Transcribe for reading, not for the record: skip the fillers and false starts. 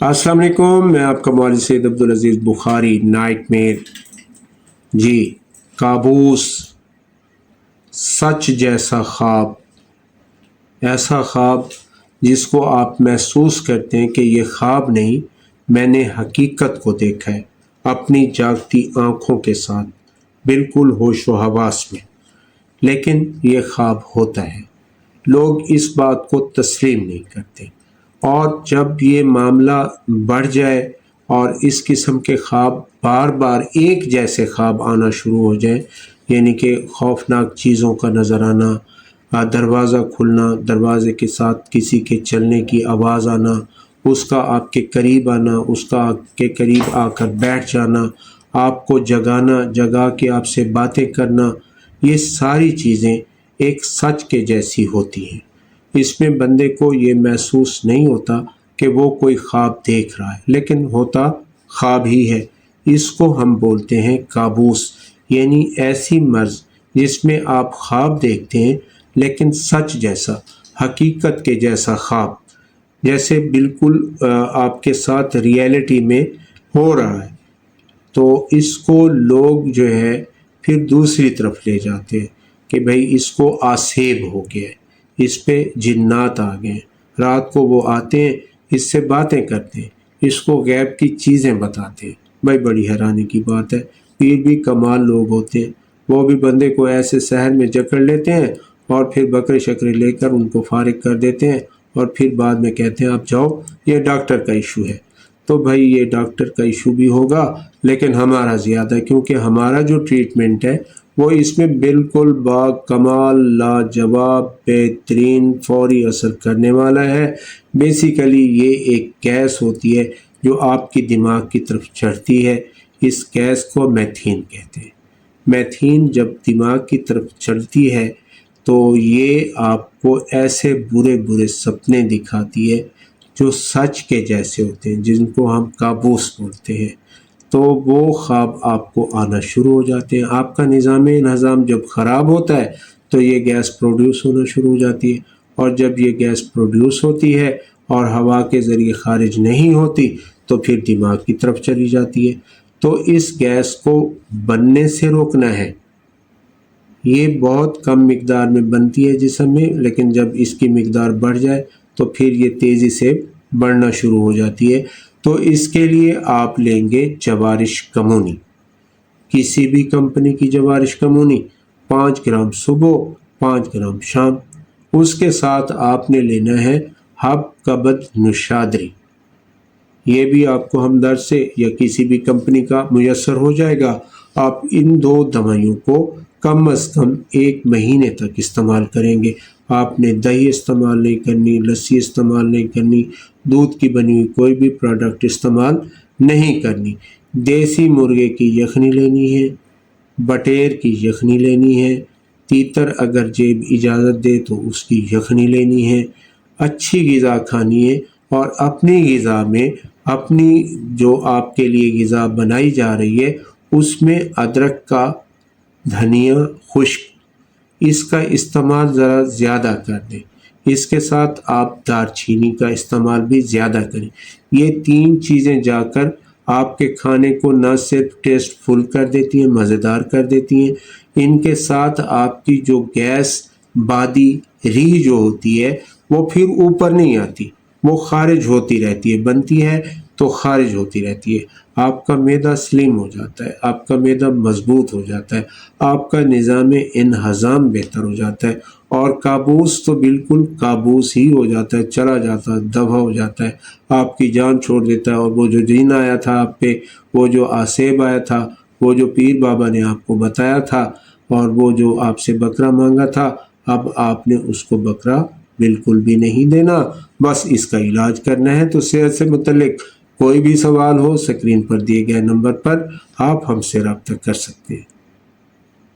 अस्सलाम वालेकुम, मैं आपका मौलवी सैयद अब्दुल अजीज़ बुखारी। नाइटमेयर जी, काबूस, सच जैसा ख्वाब, ऐसा ख्वाब जिसको आप महसूस करते हैं कि ये ख्वाब नहीं, मैंने हकीकत को देखा है अपनी जागती आँखों के साथ, बिल्कुल होश व हवास में, लेकिन ये ख्वाब होता है। लोग इस बात को तस्लीम नहीं करते, और जब ये मामला बढ़ जाए और इस किस्म के ख्वाब बार बार एक जैसे ख्वाब आना शुरू हो जाए, यानी कि खौफनाक चीज़ों का नज़र आना, दरवाज़ा खुलना, दरवाज़े के साथ किसी के चलने की आवाज़ आना, उसका आपके करीब आना, उसका आपके करीब आकर बैठ जाना, आपको जगाना, जगा के आपसे बातें करना, ये सारी चीज़ें एक सच के जैसी होती हैं। इसमें बंदे को ये महसूस नहीं होता कि वो कोई ख्वाब देख रहा है, लेकिन होता ख्वाब ही है। इसको हम बोलते हैं काबूस, यानी ऐसी मर्ज़ जिसमें आप ख्वाब देखते हैं लेकिन सच जैसा, हकीकत के जैसा ख्वाब, जैसे बिल्कुल आपके साथ रियलिटी में हो रहा है। तो इसको लोग जो है फिर दूसरी तरफ ले जाते हैं कि भाई इसको आसेब हो गया है, इस पे जिन्नात आ गए हैं। रात को वो आते हैं, इससे बातें करते हैं, इसको गैब की चीज़ें बताते हैं। भाई बड़ी हैरानी की बात है, पीर भी कमाल लोग होते हैं, वो भी बंदे को ऐसे शहर में जकड़ लेते हैं और फिर बकरे शकरे लेकर उनको फारिग कर देते हैं, और फिर बाद में कहते हैं आप जाओ, ये डॉक्टर का इशू है। तो भाई ये डॉक्टर का इशू भी होगा, लेकिन हमारा ज़्यादा है, क्योंकि हमारा जो ट्रीटमेंट है वो इसमें बिल्कुल बाकमाल, लाजवाब, बेहतरीन, फौरी असर करने वाला है। बेसिकली ये एक गैस होती है जो आपकी दिमाग की तरफ चढ़ती है। इस गैस को मैथीन कहते हैं। मैथीन जब दिमाग की तरफ चढ़ती है तो ये आपको ऐसे बुरे बुरे सपने दिखाती है जो सच के जैसे होते हैं, जिनको हम काबूस बोलते हैं। तो वो ख्वाब आपको आना शुरू हो जाते हैं। आपका निज़ाम जब ख़राब होता है तो ये गैस प्रोड्यूस होना शुरू हो जाती है, और जब ये गैस प्रोड्यूस होती है और हवा के ज़रिए ख़ारिज नहीं होती तो फिर दिमाग की तरफ चली जाती है। तो इस गैस को बनने से रोकना है। ये बहुत कम मिक़दार में बनती है जिस्म में, लेकिन जब इसकी मिक़दार बढ़ जाए तो फिर ये तेज़ी से बढ़ना शुरू हो जाती है। तो इसके लिए आप लेंगे जवारिश कमूनी, किसी भी कंपनी की जवारिश कमूनी, 5 ग्राम सुबह, 5 ग्राम शाम। उसके साथ आपने लेना है हब कबद नुशादरी, ये भी आपको हमदर्द से या किसी भी कंपनी का मुयस्सर हो जाएगा। आप इन 2 दवाइयों को कम अज़ कम 1 महीने तक इस्तेमाल करेंगे। आपने दही इस्तेमाल नहीं करनी, लस्सी इस्तेमाल नहीं करनी, दूध की बनी हुई कोई भी प्रोडक्ट इस्तेमाल नहीं करनी। देसी मुर्गे की यखनी लेनी है, बटेर की यखनी लेनी है, तीतर अगर जेब इजाज़त दे तो उसकी यखनी लेनी है। अच्छी ग़िज़ा खानी है, और अपनी ग़िज़ा में अपनी जो आपके लिए ग़िज़ा बनाई जा रही है उसमें अदरक का, धनिया खुश्क, इसका इस्तेमाल ज़रा ज़्यादा कर दें। इसके साथ आप दालचीनी का इस्तेमाल भी ज़्यादा करें। ये 3 चीज़ें जाकर आपके खाने को न सिर्फ टेस्टफुल कर देती हैं, मज़ेदार कर देती हैं, इनके साथ आपकी जो गैस बादी री जो होती है वो फिर ऊपर नहीं आती, वो खारिज होती रहती है, बनती है तो खारिज होती रहती है। आपका मैदा स्लिम हो जाता है, आपका मैदा मजबूत हो जाता है, आपका निज़ाम इन्हज़ाम बेहतर हो जाता है, और काबूस तो बिल्कुल काबूस ही हो जाता है, चला जाता है, दफ़ा हो जाता है, आपकी जान छोड़ देता है। और वो जो जिन आया था आप पे, वो जो आसेब आया था, वो जो पीर बाबा ने आपको बताया था, और वो जो आपसे बकरा मांगा था, अब आपने उसको बकरा बिल्कुल भी नहीं देना, बस इसका इलाज करना है। तो सेहत से मुतल्लिक कोई भी सवाल हो, स्क्रीन पर दिए गए नंबर पर आप हमसे रब्ता कर सकते हैं।